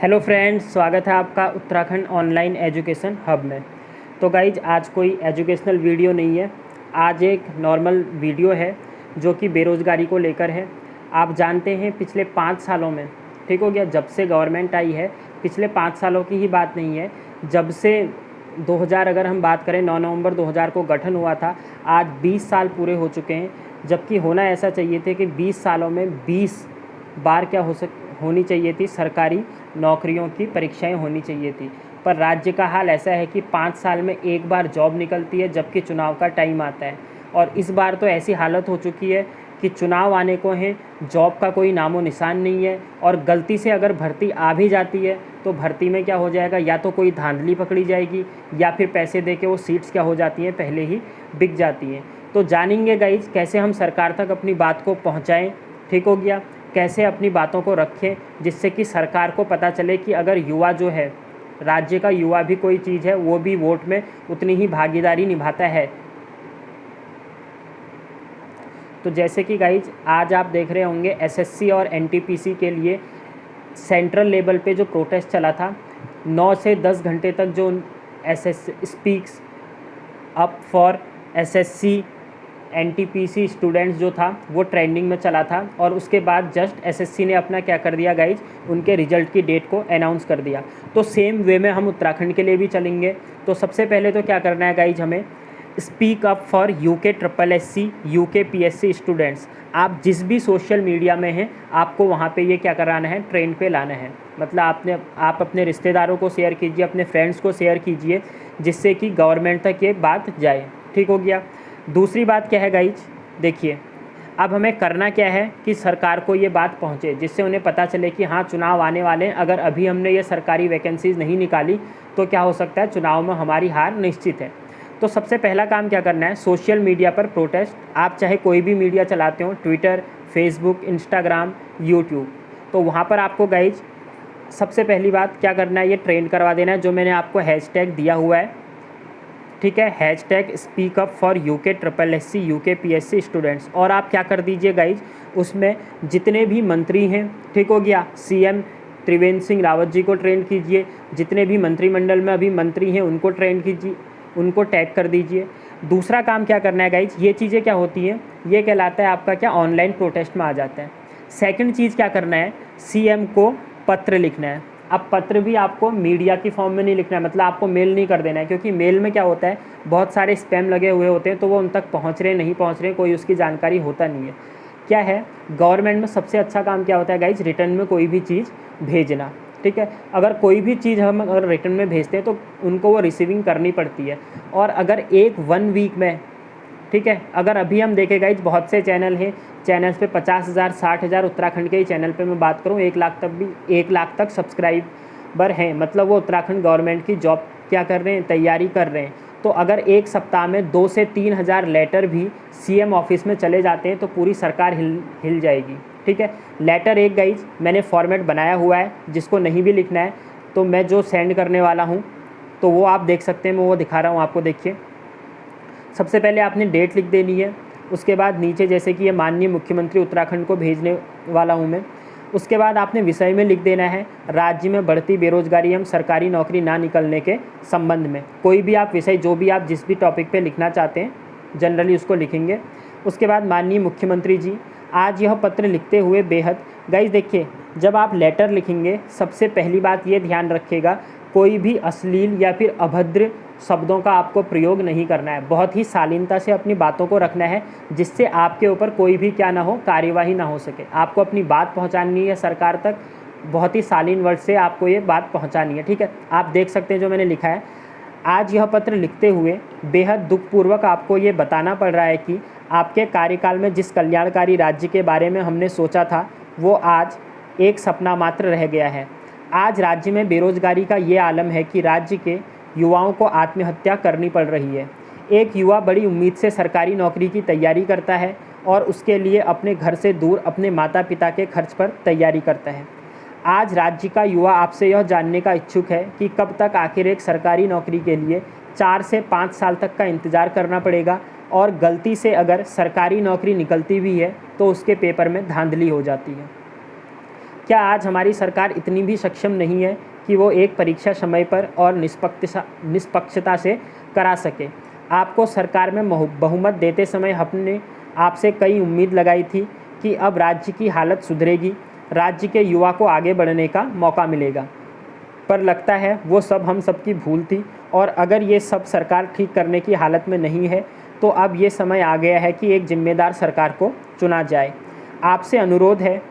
Hello friends, स्वागत है आपका उत्तराखंड ऑनलाइन एजुकेशन हब में। तो गाइज आज कोई एजुकेशनल वीडियो नहीं है, आज एक नॉर्मल वीडियो है जो कि बेरोज़गारी को लेकर है। आप जानते हैं पिछले 5 सालों में, ठीक हो गया, जब से गवर्नमेंट आई है, पिछले 5 सालों की ही बात नहीं है, जब से 2000 अगर हम बात करें 9 नवंबर 2000 को गठन हुआ था, आज 20 साल पूरे हो चुके हैं। जबकि होना ऐसा चाहिए थे कि 20 सालों में 20 बार क्या होनी चाहिए थी, सरकारी नौकरियों की परीक्षाएं होनी चाहिए थी। पर राज्य का हाल ऐसा है कि 5 साल में एक बार जॉब निकलती है, जबकि चुनाव का टाइम आता है। और इस बार तो ऐसी हालत हो चुकी है कि चुनाव आने को हैं, जॉब का कोई नामो निशान नहीं है। और गलती से अगर भर्ती आ भी जाती है तो भर्ती में क्या हो जाएगा, या तो कोई धांधली पकड़ी जाएगी या फिर पैसे दे के वो सीट्स क्या हो जाती हैं, पहले ही बिक जाती हैं। तो जानेंगे गाइज कैसे हम सरकार तक अपनी बात को पहुँचाएँ, ठीक हो गया, कैसे अपनी बातों को रखें, जिससे कि सरकार को पता चले कि अगर युवा जो है, राज्य का युवा भी कोई चीज़ है, वो भी वोट में उतनी ही भागीदारी निभाता है। तो जैसे कि गाइज आज आप देख रहे होंगे एसएससी और एनटीपीसी के लिए सेंट्रल लेवल पे जो प्रोटेस्ट चला था, 9 से 10 घंटे तक, जो SS speaks up for SSC NTPC students जो था वो ट्रेंडिंग में चला था। और उसके बाद जस्ट एसएससी ने अपना क्या कर दिया गाइज, उनके रिजल्ट की डेट को अनाउंस कर दिया। तो सेम वे में हम उत्तराखंड के लिए भी चलेंगे। तो सबसे पहले तो क्या करना है गाइज, हमें speak up for UK triple SC UK PSC students. आप जिस भी सोशल मीडिया में हैं, आपको वहाँ पे ये क्या कराना है, ट्रेंड पे लाना है। मतलब आप अपने रिश्तेदारों को शेयर कीजिए, अपने फ्रेंड्स को शेयर कीजिए, जिससे कि गवर्नमेंट तक ये बात जाए, ठीक हो गया। दूसरी बात क्या है गाइज, देखिए अब हमें करना क्या है कि सरकार को ये बात पहुँचे, जिससे उन्हें पता चले कि हाँ चुनाव आने वाले हैं। अगर अभी हमने ये सरकारी वैकेंसीज़ नहीं निकाली तो क्या हो सकता है, चुनाव में हमारी हार निश्चित है। तो सबसे पहला काम क्या करना है, सोशल मीडिया पर प्रोटेस्ट। आप चाहे कोई भी मीडिया चलाते हो, ट्विटर, फेसबुक, इंस्टाग्राम, यूट्यूब, तो वहाँ पर आपको गाइज सबसे पहली बात क्या करना है, ये ट्रेंड करवा देना है, जो मैंने आपको हैशटैग दिया हुआ है, ठीक है, hashtag speak up for UK triple SC UK PSC students. और आप क्या कर दीजिए गाइज, उसमें जितने भी मंत्री हैं, ठीक हो गया, सीएम त्रिवेंद्र सिंह रावत जी को ट्रेंड कीजिए, जितने भी मंत्रिमंडल में अभी मंत्री हैं उनको ट्रेंड कीजिए, उनको टैग कर दीजिए। दूसरा काम क्या करना है गाइज, ये चीज़ें क्या होती हैं, ये कहलाता है आपका क्या, ऑनलाइन प्रोटेस्ट में आ जाता है। सेकंड चीज़ क्या करना है, सीएम को पत्र लिखना है। अब पत्र भी आपको मीडिया की फॉर्म में नहीं लिखना है, मतलब आपको मेल नहीं कर देना है, क्योंकि मेल में क्या होता है, बहुत सारे स्पैम लगे हुए होते हैं, तो वो उन तक पहुंच रहे नहीं पहुंच रहे, कोई उसकी जानकारी होता नहीं है। क्या है, गवर्नमेंट में सबसे अच्छा काम क्या होता है गाइज, रिटर्न में कोई भी चीज़ भेजना, ठीक है। अगर कोई भी चीज़ हम अगर रिटर्न में भेजते हैं तो उनको वो रिसीविंग करनी पड़ती है। और अगर 1 वीक में, ठीक है, अगर अभी हम देखें गाइज, बहुत से चैनल हैं, चैनल्स पे 50,000 60,000, उत्तराखंड के ही चैनल पे मैं बात करूँ 1 लाख तक सब्सक्राइबर हैं, मतलब वो उत्तराखंड गवर्नमेंट की जॉब क्या कर रहे हैं, तैयारी कर रहे हैं। तो अगर एक सप्ताह में 2 से 3 हज़ार लेटर भी सीएम ऑफिस में चले जाते हैं तो पूरी सरकार हिल जाएगी, ठीक है। लेटर एक गाइज मैंने फॉर्मेट बनाया हुआ है, जिसको नहीं भी लिखना है तो मैं जो सेंड करने वाला हूँ तो वो आप देख सकते हैं, मैं वो दिखा रहा हूँ आपको, देखिए। सबसे पहले आपने डेट लिख देनी है, उसके बाद नीचे जैसे कि ये माननीय मुख्यमंत्री उत्तराखंड को भेजने वाला हूँ मैं। उसके बाद आपने विषय में लिख देना है, राज्य में बढ़ती बेरोजगारी एवं सरकारी नौकरी ना निकलने के संबंध में। कोई भी आप विषय, जो भी आप जिस भी टॉपिक पे लिखना चाहते हैं जनरली उसको लिखेंगे। उसके बाद माननीय मुख्यमंत्री जी, आज यह पत्र लिखते हुए बेहद, गाइज देखिए जब आप लेटर लिखेंगे सबसे पहली बात ये ध्यान रखिएगा, कोई भी अश्लील या फिर अभद्र शब्दों का आपको प्रयोग नहीं करना है। बहुत ही शालीनता से अपनी बातों को रखना है, जिससे आपके ऊपर कोई भी क्या ना हो, कार्यवाही ना हो सके। आपको अपनी बात पहुंचानी है सरकार तक, बहुत ही शालीन वर्ड से आपको ये बात पहुंचानी है, ठीक है। आप देख सकते हैं जो मैंने लिखा है, आज यह पत्र लिखते हुए बेहद दुखपूर्वक आपको ये बताना पड़ रहा है कि आपके कार्यकाल में जिस कल्याणकारी राज्य के बारे में हमने सोचा था वो आज एक सपना मात्र रह गया है। आज राज्य में बेरोजगारी का ये आलम है कि राज्य के युवाओं को आत्महत्या करनी पड़ रही है। एक युवा बड़ी उम्मीद से सरकारी नौकरी की तैयारी करता है और उसके लिए अपने घर से दूर अपने माता पिता के खर्च पर तैयारी करता है। आज राज्य का युवा आपसे यह जानने का इच्छुक है कि कब तक आखिर एक सरकारी नौकरी के लिए 4 से 5 साल तक का इंतज़ार करना पड़ेगा, और गलती से अगर सरकारी नौकरी निकलती भी है तो उसके पेपर में धांधली हो जाती है। क्या आज हमारी सरकार इतनी भी सक्षम नहीं है कि वो एक परीक्षा समय पर और निष्पक्षता से करा सके? आपको सरकार में बहुमत देते समय हमने आपसे कई उम्मीद लगाई थी कि अब राज्य की हालत सुधरेगी, राज्य के युवा को आगे बढ़ने का मौका मिलेगा, पर लगता है वो सब हम सबकी भूल थी। और अगर ये सब सरकार ठीक करने की हालत में नहीं है तो अब ये समय आ गया है कि एक जिम्मेदार सरकार को चुना जाए। आपसे अनुरोध है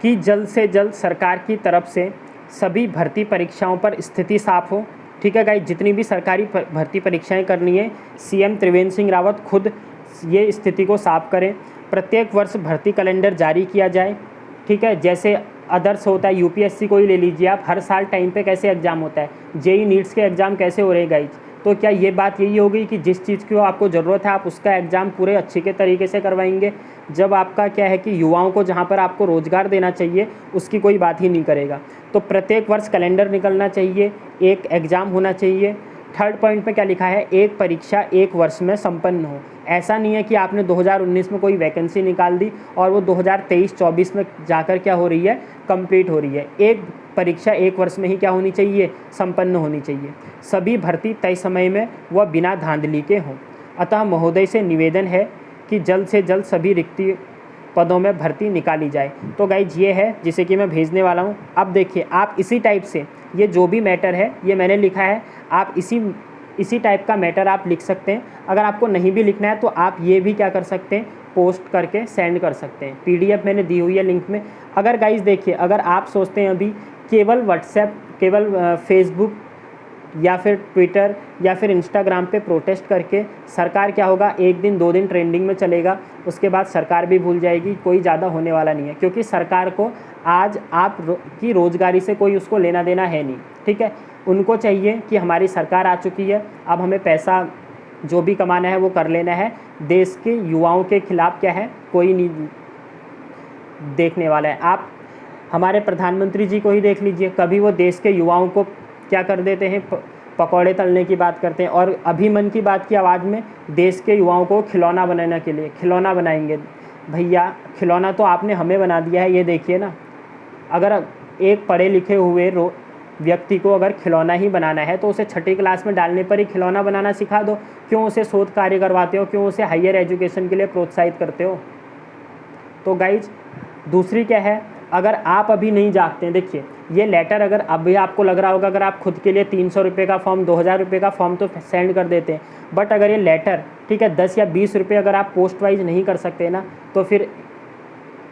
कि जल्द से जल्द सरकार की तरफ से सभी भर्ती परीक्षाओं पर स्थिति साफ हो। ठीक है गाइस, जितनी भी सरकारी भर्ती परीक्षाएं करनी है, सीएम त्रिवेंद्र सिंह रावत खुद ये स्थिति को साफ करें। प्रत्येक वर्ष भर्ती कैलेंडर जारी किया जाए। ठीक है, जैसे अदर्स होता है, यूपीएससी को ही ले लीजिए आप, हर साल टाइम पे कैसे एग्ज़ाम होता है, जेई नीट्स के एग्ज़ाम कैसे हो रहे हैं गाइज। तो क्या ये बात यही होगी कि जिस चीज़ की आपको ज़रूरत है आप उसका एग्ज़ाम पूरे अच्छे के तरीके से करवाएंगे, जब आपका क्या है कि युवाओं को जहाँ पर आपको रोज़गार देना चाहिए उसकी कोई बात ही नहीं करेगा। तो प्रत्येक वर्ष कैलेंडर निकलना चाहिए, एक एग्ज़ाम होना चाहिए। थर्ड पॉइंट में क्या लिखा है, एक परीक्षा एक वर्ष में संपन्न हो। ऐसा नहीं है कि आपने 2019 में कोई वैकेंसी निकाल दी और वो 2023-24 में जाकर क्या हो रही है, कंप्लीट हो रही है। एक परीक्षा एक वर्ष में ही क्या होनी चाहिए, संपन्न होनी चाहिए। सभी भर्ती तय समय में व बिना धांधली के हों। अतः महोदय से निवेदन है कि जल्द से जल्द सभी रिक्ति पदों में भर्ती निकाली जाए। तो गाइज ये है जिसे कि मैं भेजने वाला हूँ। अब देखिए, आप इसी टाइप से ये जो भी मैटर है ये मैंने लिखा है, आप इसी टाइप का मैटर आप लिख सकते हैं। अगर आपको नहीं भी लिखना है तो आप ये भी क्या कर सकते हैं, पोस्ट करके सेंड कर सकते हैं। पीडीएफ मैंने दी हुई है लिंक में। अगर गाइज देखिए, अगर आप सोचते हैं अभी केवल व्हाट्सएप, केवल फेसबुक या फिर ट्विटर या फिर इंस्टाग्राम पे प्रोटेस्ट करके सरकार क्या होगा, एक दिन 2 दिन ट्रेंडिंग में चलेगा, उसके बाद सरकार भी भूल जाएगी, कोई ज़्यादा होने वाला नहीं है। क्योंकि सरकार को आज आप की रोज़गारी से कोई उसको लेना देना है नहीं। ठीक है, उनको चाहिए कि हमारी सरकार आ चुकी है, अब हमें पैसा जो भी कमाना है वो कर लेना है। देश के युवाओं के खिलाफ़ क्या है, कोई नहीं देखने वाला है। आप हमारे प्रधानमंत्री जी को ही देख लीजिए, कभी वो देश के युवाओं को क्या कर देते हैं, पकौड़े तलने की बात करते हैं। और अभी मन की बात की आवाज़ में देश के युवाओं को खिलौना बनाने के लिए खिलौना बनाएंगे। भैया, खिलौना तो आपने हमें बना दिया है, ये देखिए ना। अगर एक पढ़े लिखे हुए व्यक्ति को अगर खिलौना ही बनाना है तो उसे 6ठी क्लास में डालने पर ही खिलौना बनाना सिखा दो। क्यों उसे शोध कार्य करवाते हो, क्यों उसे हायर एजुकेशन के लिए प्रोत्साहित करते हो। तो गाइज दूसरी क्या है, अगर आप अभी नहीं जागते हैं, देखिए ये लेटर अगर अभी आपको लग रहा होगा, अगर आप खुद के लिए 300 रुपये का फॉर्म, 2000 रुपये का फॉर्म तो सेंड कर देते हैं, बट अगर ये लेटर, ठीक है, 10 या 20 रुपये अगर आप पोस्ट वाइज नहीं कर सकते ना, तो फिर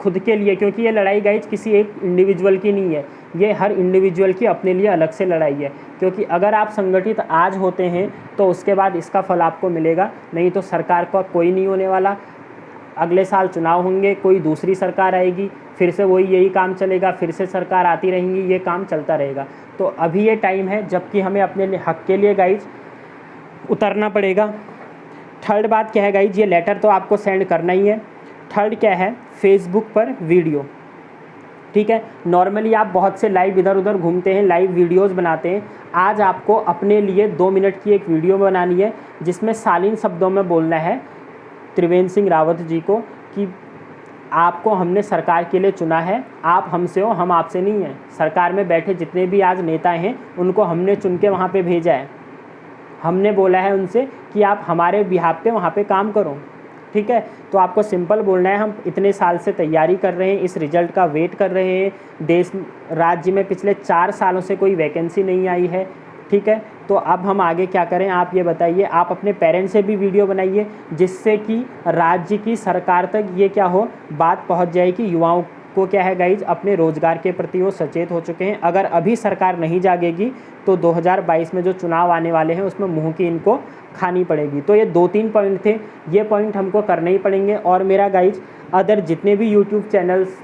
खुद के लिए, क्योंकि ये लड़ाई गाइज किसी एक इंडिविजुअल की नहीं है, ये हर इंडिविजुअल की अपने लिए अलग से लड़ाई है। क्योंकि अगर आप संगठित आज होते हैं तो उसके बाद इसका फल आपको मिलेगा, नहीं तो सरकार का कोई नहीं होने वाला। अगले साल चुनाव होंगे, कोई दूसरी सरकार आएगी, फिर से वही यही काम चलेगा, फिर से सरकार आती रहेंगी, ये काम चलता रहेगा। तो अभी ये टाइम है जबकि हमें अपने हक के लिए गाइज उतरना पड़ेगा। थर्ड बात क्या है गाइज, ये लेटर तो आपको सेंड करना ही है। थर्ड क्या है, फेसबुक पर वीडियो। ठीक है, नॉर्मली आप बहुत से लाइव इधर उधर घूमते हैं, लाइव वीडियोस बनाते हैं। आज आपको अपने लिए 2 मिनट की एक वीडियो बनानी है जिसमें शालीन शब्दों में बोलना है त्रिवेंद्र सिंह रावत जी को कि आपको हमने सरकार के लिए चुना है, आप हमसे हो, हम आपसे नहीं हैं। सरकार में बैठे जितने भी आज नेता हैं उनको हमने चुन के वहाँ पे भेजा है। हमने बोला है उनसे कि आप हमारे बिहाफ पे वहाँ पे काम करो। ठीक है, तो आपको सिंपल बोलना है, हम इतने साल से तैयारी कर रहे हैं, इस रिज़ल्ट का वेट कर रहे हैं। देश राज्य में पिछले 4 सालों से कोई वैकेंसी नहीं आई है। ठीक है, तो अब हम आगे क्या करें, आप ये बताइए। आप अपने पेरेंट्स से भी वीडियो बनाइए जिससे कि राज्य की सरकार तक ये क्या हो, बात पहुंच जाए कि युवाओं को क्या है गाइज, अपने रोज़गार के प्रति वो सचेत हो चुके हैं। अगर अभी सरकार नहीं जागेगी तो 2022 में जो चुनाव आने वाले हैं उसमें मुँह की इनको खानी पड़ेगी। तो ये 2-3 पॉइंट थे, ये पॉइंट हमको करने ही पड़ेंगे। और मेरा गाइज अदर जितने भी यूट्यूब चैनल्स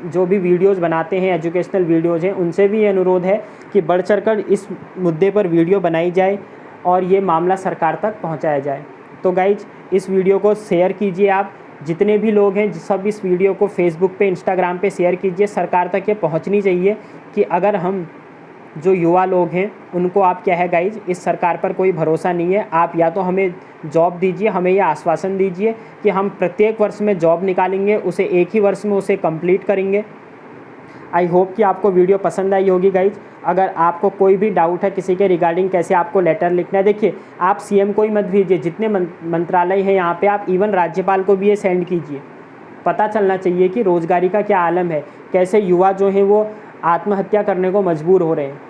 जो भी वीडियोस बनाते हैं, एजुकेशनल वीडियोज़ हैं, उनसे भी ये अनुरोध है कि बढ़ चढ़कर इस मुद्दे पर वीडियो बनाई जाए और ये मामला सरकार तक पहुंचाया जाए। तो गाइज इस वीडियो को शेयर कीजिए, आप जितने भी लोग हैं सब इस वीडियो को फेसबुक पे, इंस्टाग्राम पे शेयर कीजिए। सरकार तक ये पहुंचनी चाहिए कि अगर हम जो युवा लोग हैं उनको आप क्या है गाइज, इस सरकार पर कोई भरोसा नहीं है। आप या तो हमें जॉब दीजिए, हमें ये आश्वासन दीजिए कि हम प्रत्येक वर्ष में जॉब निकालेंगे, उसे एक ही वर्ष में उसे कंप्लीट करेंगे। आई होप कि आपको वीडियो पसंद आई होगी गाइज। अगर आपको कोई भी डाउट है किसी के रिगार्डिंग कैसे आपको लेटर लिखना है, देखिए आप सीएम को ही मत भेजिए, जितने मंत्रालय हैं यहाँ पे आप इवन राज्यपाल को भी ये सेंड कीजिए। पता चलना चाहिए कि रोज़गारी का क्या आलम है, कैसे युवा जो हैं वो आत्महत्या करने को मजबूर हो रहे हैं।